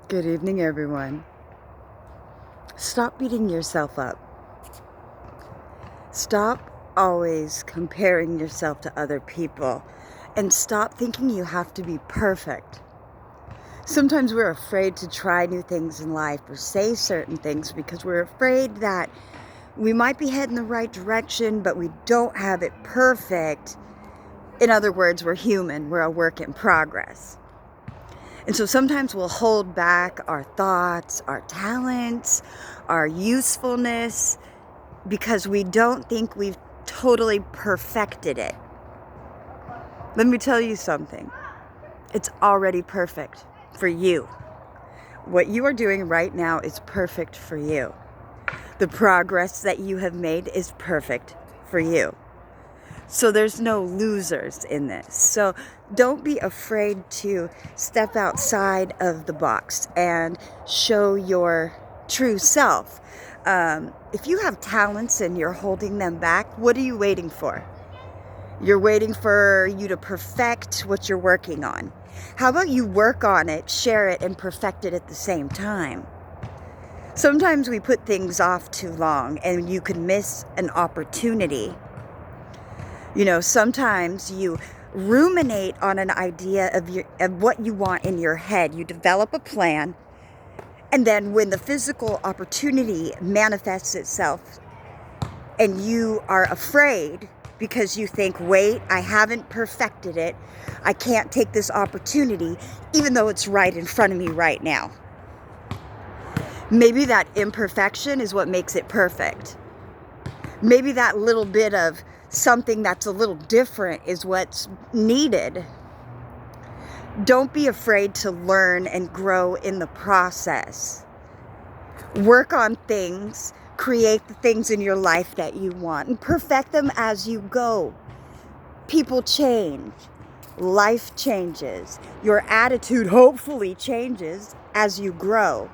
Good evening, everyone. Stop beating yourself up. Stop always comparing yourself to other people. And stop thinking you have to be perfect. Sometimes we're afraid to try new things in life or say certain things because we're afraid that we might be heading the right direction, but we don't have it perfect. In other words, we're human. We're a work in progress. And so sometimes we'll hold back our thoughts, our talents, our usefulness, because we don't think we've totally perfected it. Let me tell you something. It's already perfect for you. What you are doing right now is perfect for you. The progress that you have made is perfect for you. So there's no losers in this. So don't be afraid to step outside of the box and show your true self. If you have talents and you're holding them back, what are you waiting for? You're waiting for you to perfect what you're working on. How about you work on it, share it, and perfect it at the same time? Sometimes we put things off too long and you could miss an opportunity. Sometimes you ruminate on an idea of what you want in your head. You develop a plan, and then when the physical opportunity manifests itself and you are afraid because you think, wait, I haven't perfected it. I can't take this opportunity, even though it's right in front of me right now. Maybe that imperfection is what makes it perfect. Maybe that little bit of something that's a little different is what's needed. Don't be afraid to learn and grow in the process. Work on things, create the things in your life that you want, and perfect them as you go. People change. Life changes. Your attitude hopefully changes as you grow.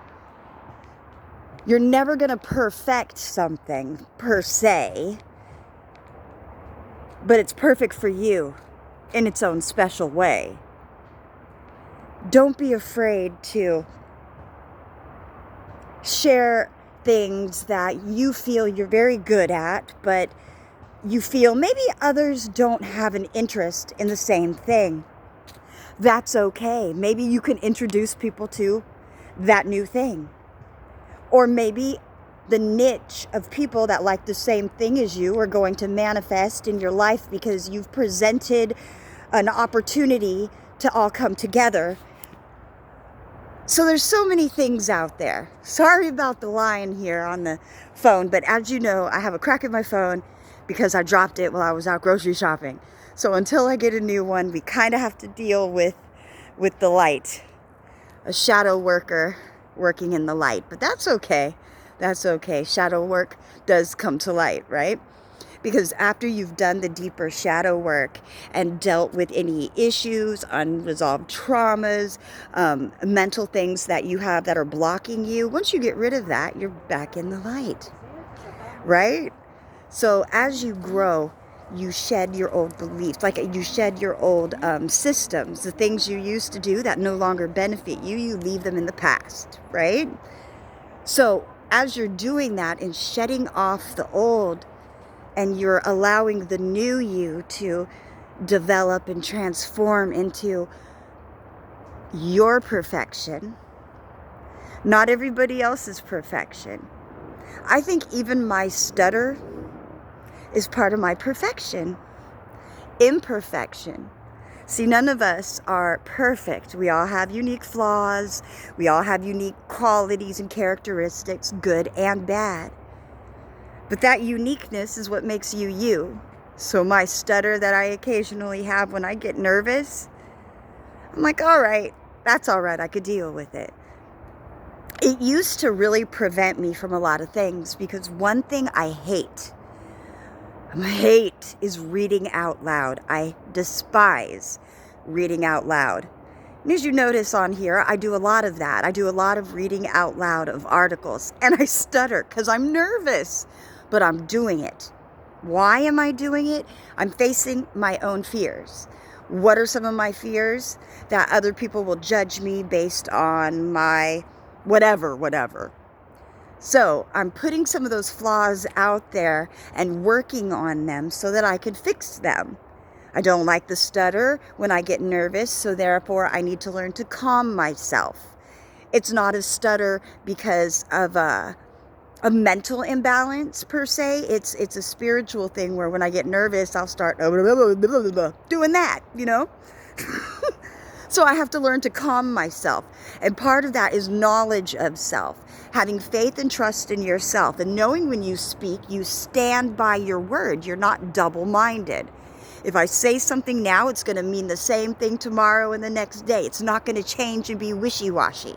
You're never going to perfect something per se, but it's perfect for you in its own special way. Don't be afraid to share things that you feel you're very good at, but you feel maybe others don't have an interest in the same thing. That's okay. Maybe you can introduce people to that new thing. Or maybe the niche of people that like the same thing as you are going to manifest in your life because you've presented an opportunity to all come together. So there's so many things out there. Sorry about the line here on the phone, but as you know, I have a crack in my phone because I dropped it while I was out grocery shopping. So until I get a new one, we kind of have to deal with the light. A shadow worker working in the light, but that's okay. That's okay. Shadow work does come to light, right? Because after you've done the deeper shadow work and dealt with any issues, unresolved traumas, mental things that you have that are blocking you, once you get rid of that, you're back in the light, right? So as you grow, you shed your old beliefs, like you shed your old systems, the things you used to do that no longer benefit you, you leave them in the past, right? So as you're doing that and shedding off the old, and you're allowing the new you to develop and transform into your perfection, not everybody else's perfection. I think even my stutter is part of my perfection. Imperfection. See, none of us are perfect. We all have unique flaws. We all have unique qualities and characteristics, good and bad. But that uniqueness is what makes you you. So my stutter that I occasionally have when I get nervous, I'm like, all right, that's all right. I could deal with it. It used to really prevent me from a lot of things because one thing I hate is reading out loud. I despise reading out loud. And as you notice on here, I do a lot of that. I do a lot of reading out loud of articles, and I stutter because I'm nervous, but I'm doing it. Why am I doing it? I'm facing my own fears. What are some of my fears? That other people will judge me based on my whatever. So I'm putting some of those flaws out there and working on them so that I can fix them. I don't like the stutter when I get nervous, so therefore I need to learn to calm myself. It's not a stutter because of a mental imbalance per se. It's a spiritual thing where when I get nervous, I'll start doing that, you know? So I have to learn to calm myself. And part of that is knowledge of self, having faith and trust in yourself, and knowing when you speak, you stand by your word. You're not double-minded. If I say something now, it's going to mean the same thing tomorrow and the next day. It's not going to change and be wishy-washy.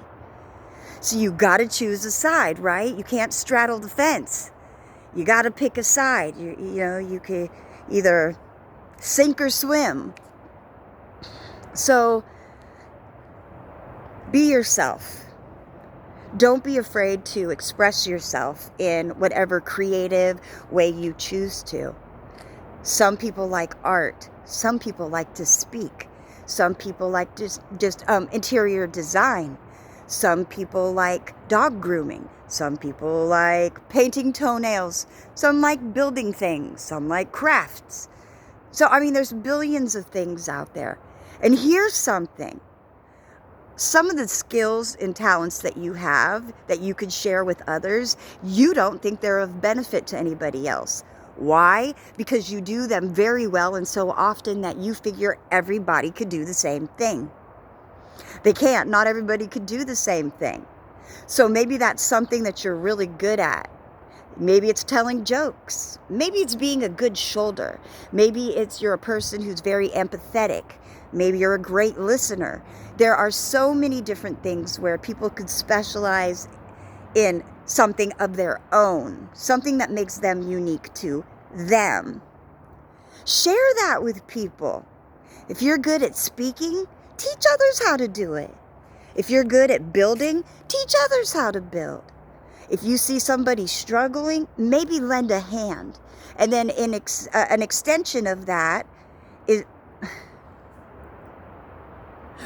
So you got to choose a side, right? You can't straddle the fence. You got to pick a side. You know, you can either sink or swim. So be yourself. Don't be afraid to express yourself in whatever creative way you choose to. Some people like art. Some people like to speak. Some people like just interior design. Some people like dog grooming. Some people like painting toenails. Some like building things. Some like crafts. So, I mean, there's billions of things out there. And here's something. Some of the skills and talents that you have that you could share with others, you don't think they're of benefit to anybody else. Why? Because you do them very well and so often that you figure everybody could do the same thing. They can't. Not everybody could do the same thing. So maybe that's something that you're really good at. Maybe it's telling jokes. Maybe it's being a good shoulder. Maybe you're a person who's very empathetic. Maybe you're a great listener. There are so many different things where people could specialize in something of their own, something that makes them unique to them. Share that with people. If you're good at speaking, teach others how to do it. If you're good at building, teach others how to build. If you see somebody struggling, maybe lend a hand. And then an extension of that is,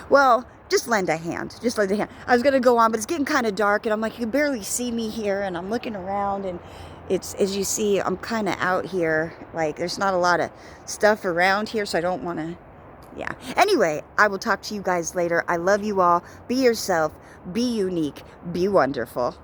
well, just lend a hand. Just lend a hand. I was going to go on, but it's getting kind of dark, and I'm like, you can barely see me here, and I'm looking around, and it's, as you see, I'm kind of out here. Like, there's not a lot of stuff around here, so I don't want to, yeah. Anyway, I will talk to you guys later. I love you all. Be yourself. Be unique. Be wonderful.